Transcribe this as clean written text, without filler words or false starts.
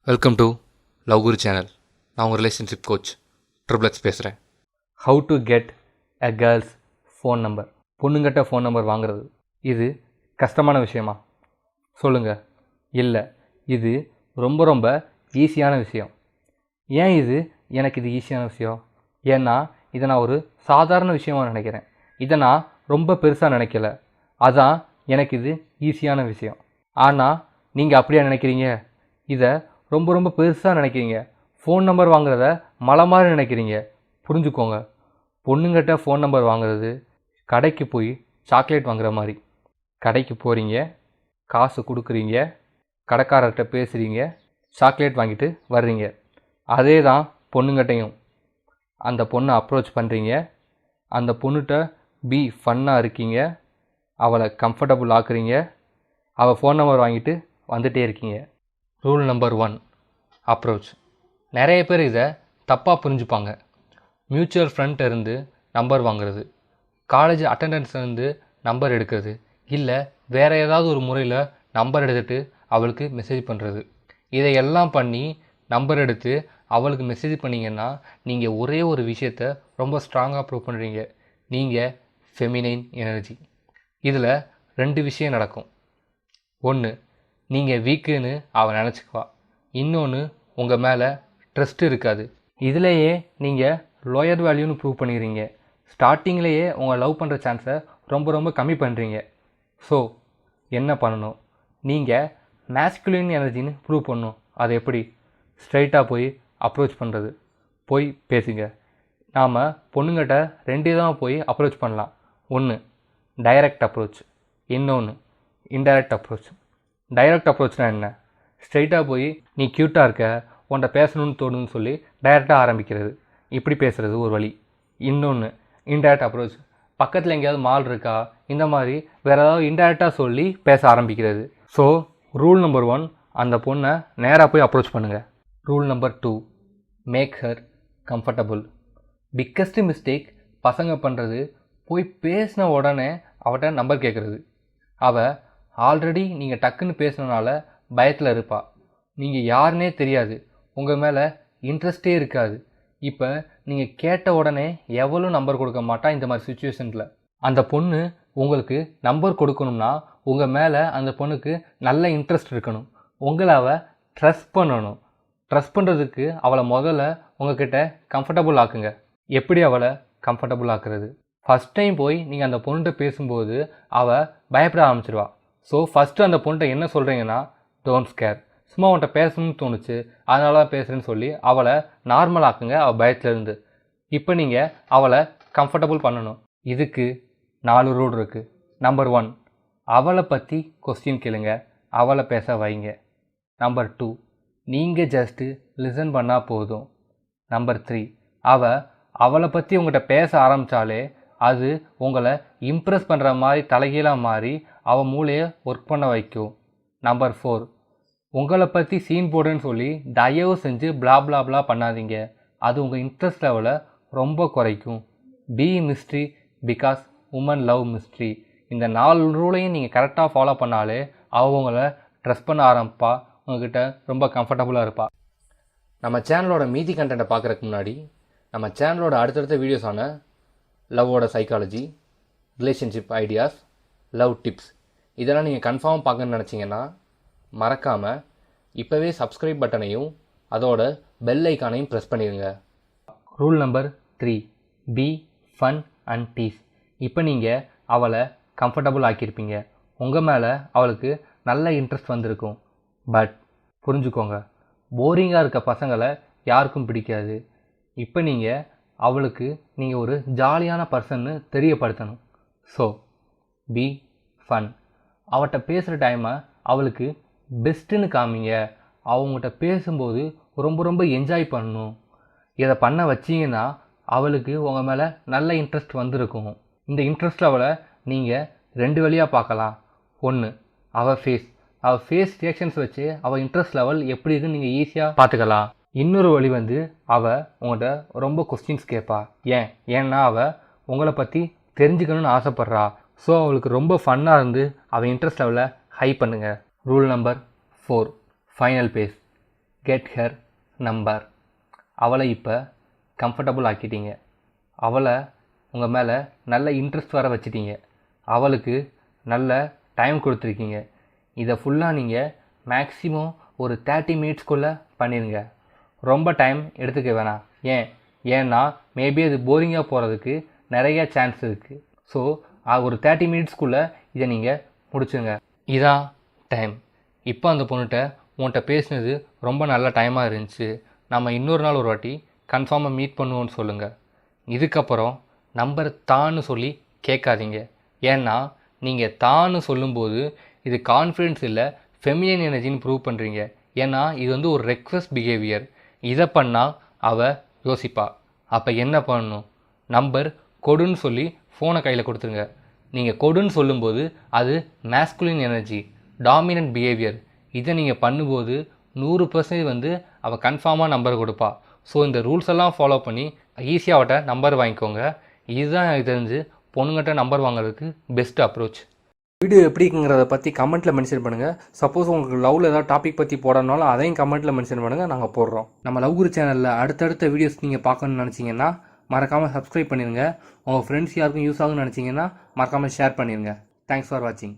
Welcome to love Guru channel. நான் உங்கள் relationship coach triple x பேசுகிறேன். How to get a girl's phone number. பொண்ணுங்கிட்ட phone number வாங்குறது இது கஷ்டமான விஷயமா சொல்லுங்கள்? இல்லை, இது ரொம்ப ரொம்ப ஈஸியான விஷயம். ஏன் எனக்கு இது ஈஸியான விஷயம்? ஏன்னா இதை நான் ஒரு சாதாரண விஷயமாக நினைக்கிறேன். இதை நான் ரொம்ப பெருசாக நினைக்கல. அதான் எனக்கு இது ஈஸியான விஷயம். ஆனால் நீங்கள் அப்படியா நினைக்கிறீங்க? இதை ரொம்ப ரொம்ப பெருசாக நினைக்கிறீங்க. ஃபோன் நம்பர் வாங்குறத மலை மாதிரி நினைக்கிறீங்க. புரிஞ்சுக்கோங்க, பொண்ணுங்கிட்ட ஃபோன் நம்பர் வாங்குறது கடைக்கு போய் சாக்லேட் வாங்குற மாதிரி. கடைக்கு போகிறீங்க, காசு கொடுக்குறீங்க, கடைக்காரர்கிட்ட பேசுகிறீங்க, சாக்லேட் வாங்கிட்டு வர்றீங்க. அதே தான் பொண்ணுங்கிட்டையும். அந்த பொண்ணை அப்ரோச் பண்ணுறீங்க, அந்த பொண்ணுகிட்ட ஃபன்னாக இருக்கீங்க, அவளை கம்ஃபர்டபுள் ஆக்குறீங்க, அவள் ஃபோன் நம்பர் வாங்கிட்டு வந்துகிட்டே இருக்கீங்க. Rule number 1, approach. நிறைய பேர் இதை தப்பாக புரிஞ்சுப்பாங்க. மியூச்சுவல் ஃப்ரெண்ட் இருந்து நம்பர் வாங்குறது, காலேஜ் அட்டெண்டன்ஸ்லேருந்து நம்பர் எடுக்கிறது, இல்லை வேறு ஏதாவது ஒரு முறையில் நம்பர் எடுத்துகிட்டு அவளுக்கு மெசேஜ் பண்ணுறது. இதையெல்லாம் பண்ணி நம்பர் எடுத்து அவளுக்கு மெசேஜ் பண்ணிங்கன்னா நீங்கள் ஒரே ஒரு விஷயத்தை ரொம்ப ஸ்ட்ராங்காக ப்ரூவ் பண்ணுறீங்க. நீங்கள் ஃபெமினைன் எனர்ஜி. இதில் 2 விஷயம் நடக்கும். ஒன்று, நீங்கள் வீக்குன்னு அவள் நினச்சிக்குவா. இன்னொன்று, உங்கள் மேலே ட்ரஸ்ட் இருக்காது. இதிலேயே நீங்கள் லோயர் வேல்யூன்னு ப்ரூவ் பண்ணிடுறீங்க. ஸ்டார்டிங்லேயே உங்கள் லவ் பண்ணுற சான்ஸை ரொம்ப ரொம்ப கம்மி பண்ணுறீங்க. ஸோ என்ன பண்ணணும்? நீங்கள் மேஸ்குலின் எனர்ஜின்னு ப்ரூவ் பண்ணணும். அது எப்படி? ஸ்ட்ரைட்டாக போய் அப்ரோச் பண்ணுறது. போய் பேசுங்க. நாம் பொண்ணுங்கிட்ட 2 தான் போய் அப்ரோச் பண்ணலாம். ஒன்று டைரக்ட் அப்ரோச், இன்னொன்று இன்டைரக்ட் அப்ரோச். டைரக்ட் அப்ரோச்னால் என்ன? ஸ்ட்ரைட்டாக போய் நீ க்யூட்டாக இருக்க, உன்கிட்ட பேசணும்னு தோணுன்னு சொல்லி டைரெக்டாக ஆரம்பிக்கிறது. இப்படி பேசுகிறது ஒரு வழி. இன்னொன்று இன்டைரக்ட் அப்ரோச். பக்கத்தில் எங்கேயாவது மால் இருக்கா, இந்த மாதிரி வேறு ஏதாவது இன்டைரக்டாக சொல்லி பேச ஆரம்பிக்கிறது. ஸோ ரூல் நம்பர் 1, அந்த பொண்ணை நேராக போய் அப்ரோச் பண்ணுங்கள். Rule number 2, make her comfortable. Biggest mistake பசங்க பண்ணுறது, போய் பேசின உடனே அவட்ட நம்பர் கேட்குறது. அவள் ஆல்ரெடி நீங்கள் டக்குன்னு பேசினால பயத்தில் இருப்பாள். நீங்கள் யாருன்னே தெரியாது, உங்கள் மேலே இன்ட்ரெஸ்டே இருக்காது. இப்போ நீங்கள் கேட்ட உடனே எவ்வளோ நம்பர் கொடுக்க மாட்டா. இந்த மாதிரி சுச்சுவேஷனில் அந்த பொண்ணு உங்களுக்கு நம்பர் கொடுக்கணும்னா உங்கள் மேலே அந்த பொண்ணுக்கு நல்ல இன்ட்ரெஸ்ட் இருக்கணும். உங்களை அவள் ட்ரஸ்ட் பண்ணணும். ட்ரஸ்ட் பண்ணுறதுக்கு அவளை முதல்ல உங்கள்கிட்ட கம்ஃபர்டபுள் ஆக்குங்க. எப்படி அவளை கம்ஃபர்டபுள் ஆக்குறது? ஃபஸ்ட் டைம் போய் நீங்கள் அந்த பொண்ணுகிட்ட பேசும்போது அவள் பயப்பட ஆரம்பிச்சிடுவா. ஸோ ஃபஸ்ட்டு அந்த பொண்ணுகிட்ட என்ன சொல்கிறீங்கன்னா, டோன்ட் ஸ்கேர், சும்மா உன்கிட்ட பேசணும்னு தோணுச்சு அதனால தான் பேசுகிறேன்னு சொல்லி அவளை நார்மல் ஆக்குங்க அவள் பயத்துலேருந்து. இப்போ நீங்கள் அவளை கம்ஃபர்டபுள் பண்ணணும். இதுக்கு 4 ரூல் இருக்குது. நம்பர் 1, அவளை பற்றி கொஸ்டின் கேளுங்க, அவளை பேச வைங்க. நம்பர் 2, நீங்கள் ஜஸ்ட்டு லிசன் பண்ணால் போதும். நம்பர் 3, அவளை பற்றி உங்கள்கிட்ட பேச ஆரம்பித்தாலே அது உங்களை இம்ப்ரெஸ் பண்ணுற மாதிரி தலைகீழாக மாறி அவள் மூளையை ஒர்க் பண்ண வைக்கும். நம்பர் 4, உங்களை பற்றி சீன் போடுன்னு சொல்லி தயவு செஞ்சு பிளா பிளா பிளா பண்ணாதீங்க. அது உங்கள் இன்ட்ரெஸ்ட் லெவலை ரொம்ப குறைக்கும். Be mystery because women love mystery. இந்த 4 ரூலையும் நீங்கள் கரெக்டாக ஃபாலோ பண்ணாலே அவள் உங்களை ட்ரெஸ் பண்ண ஆரம்பிப்பா, உங்கள்கிட்ட ரொம்ப கம்ஃபர்டபுளாக இருப்பாள். நம்ம சேனலோட மீதி கண்டென்ட்டை பார்க்குறதுக்கு முன்னாடி நம்ம சேனலோட அடுத்தடுத்த வீடியோஸான லவ்வோட psychology, relationship ideas, love tips இதெல்லாம் நீங்கள் கன்ஃபார்ம் பார்க்கணுன்னு நினச்சிங்கன்னா மறக்காமல் இப்போவே சப்ஸ்கிரைப் பட்டனையும் அதோட பெல் ஐக்கானையும் ப்ரெஸ் பண்ணிடுங்க. Rule number 3, be fun and tease. இப்போ நீங்கள் அவளை கம்ஃபர்டபுள் ஆக்கியிருப்பீங்க, உங்கள் மேலே அவளுக்கு நல்ல இன்ட்ரெஸ்ட் வந்திருக்கும். பட் புரிஞ்சுக்கோங்க, போரிங்காக இருக்க பசங்களை யாருக்கும் பிடிக்காது. இப்போ நீங்கள் அவளுக்கு நீங்கள் ஒரு ஜாலியான பர்சன்னு தெரியப்படுத்தணும். So B fun. அவட்ட பேசுகிற டைமை அவளுக்கு பெஸ்ட்டுன்னு காமிங்க. அவங்ககிட்ட பேசும்போது ரொம்ப ரொம்ப என்ஜாய் பண்ணணும். இதை பண்ண வச்சிங்கன்னா அவளுக்கு உங்கள் மேலே நல்ல இன்ட்ரெஸ்ட் வந்திருக்கும். இந்த இன்ட்ரெஸ்ட் அவளை நீங்கள் 2 வழியாக பார்க்கலாம். ஒன்று, அவள் ஃபேஸ் ரியாக்ஷன்ஸ் வச்சு அவள் இன்ட்ரெஸ்ட் லெவல் எப்படி இருக்குன்னு நீங்கள் ஈஸியாக பார்த்துக்கலாம். இன்னொரு வழி அவள் உங்கள்கிட்ட ரொம்ப கொஸ்டின்ஸ் கேட்பா. ஏன்னா அவள் உங்களை பற்றி தெரிஞ்சுக்கணுன்னு ஆசைப்பட்றா. ஸோ அவளுக்கு ரொம்ப ஃபன்னாக இருந்து அவள் இன்ட்ரெஸ்ட் லெவலை ஹை பண்ணுங்கள். Rule number 4, final phase. Get her number. அவளை இப்போ கம்ஃபர்டபுள் ஆக்கிட்டீங்க. அவளை உங்கள் மேலே நல்ல இன்ட்ரெஸ்ட் வர வச்சிட்டீங்க. அவளுக்கு நல்ல டைம் கொடுத்துருக்கீங்க. இதை ஃபுல்லாக நீங்கள் மேக்ஸிமம் ஒரு 30 மினிட்ஸ்க்குள்ளே பண்ணிடுங்க. ரொம்ப டைம் எடுத்துக்க வேணாம். ஏன்னா மேபி அது போரிங்காக போகிறதுக்கு நிறைய சான்ஸ் இருக்குது. ஸோ ஒரு 30 மினிட்ஸ்க்குள்ளே இதை நீங்கள் முடிச்சுங்க. இதான் டைம். இப்போ அந்த பொண்ணுகிட்ட உன்கிட்ட பேசினது ரொம்ப நல்ல டைமாக இருந்துச்சு, நம்ம இன்னொரு நாள் ஒரு வாட்டி கன்ஃபார்மாக மீட் பண்ணுவோன்னு சொல்லுங்கள். இதுக்கப்புறம் நம்பர் தான்னு சொல்லி கேட்காதீங்க. ஏன்னா நீங்கள் தான்னு சொல்லும்போது இது கான்ஃபிடென்ஸ் இல்லை, ஃபெமினின் எனர்ஜின்னு ப்ரூவ் பண்ணுறீங்க. ஏன்னா இது வந்து ஒரு ரெக்வஸ்ட் பிஹேவியர். இதை பண்ணால் அவள் யோசிப்பா. அப்போ என்ன பண்ணணும்? நம்பர் கொடுன்னு சொல்லி ஃபோனை கையில் கொடுத்துருங்க. நீங்கள் கொடுன்னு சொல்லும்போது அது மேஸ்குலின் எனர்ஜி, டாமினன்ட் பிஹேவியர். இதை நீங்கள் பண்ணும்போது 100% வந்து அவள் கன்ஃபார்மாக நம்பர் கொடுப்பா. ஸோ இந்த ரூல்ஸ் எல்லாம் ஃபாலோ பண்ணி ஈஸியாக அவட்ட நம்பர் வாங்கிக்கோங்க. இதுதான் எனக்கு தெரிஞ்சு பொண்ணுங்கிட்ட நம்பர் வாங்குறதுக்கு பெஸ்ட் அப்ரோச். வீடியோ எப்படிங்கிறத பற்றி கமெண்ட்டில் மென்ஷன் பண்ணுங்கள். சப்போஸ் உங்களுக்கு லவ்வில் ஏதாவது டாபிக் பற்றி போடணும்னாலும் அதையும் கமெண்ட்டில் மென்ஷன் பண்ணுங்கள், நாங்கள் போடுறோம். நம்ம லவ் குரு சேனலில் அடுத்தடுத்த வீடியோஸ் நீங்கள் பார்க்கணுன்னு நினச்சிங்கன்னா மறக்காமல் சப்ஸ்கிரைப் பண்ணிடுங்க. உங்கள் ஃப்ரெண்ட்ஸ் யாருக்கும் யூஸ் ஆகும்னு நினச்சிங்கன்னா மறக்காமல் ஷேர் பண்ணிடுங்க. தேங்க்ஸ் ஃபார் வாட்சிங்.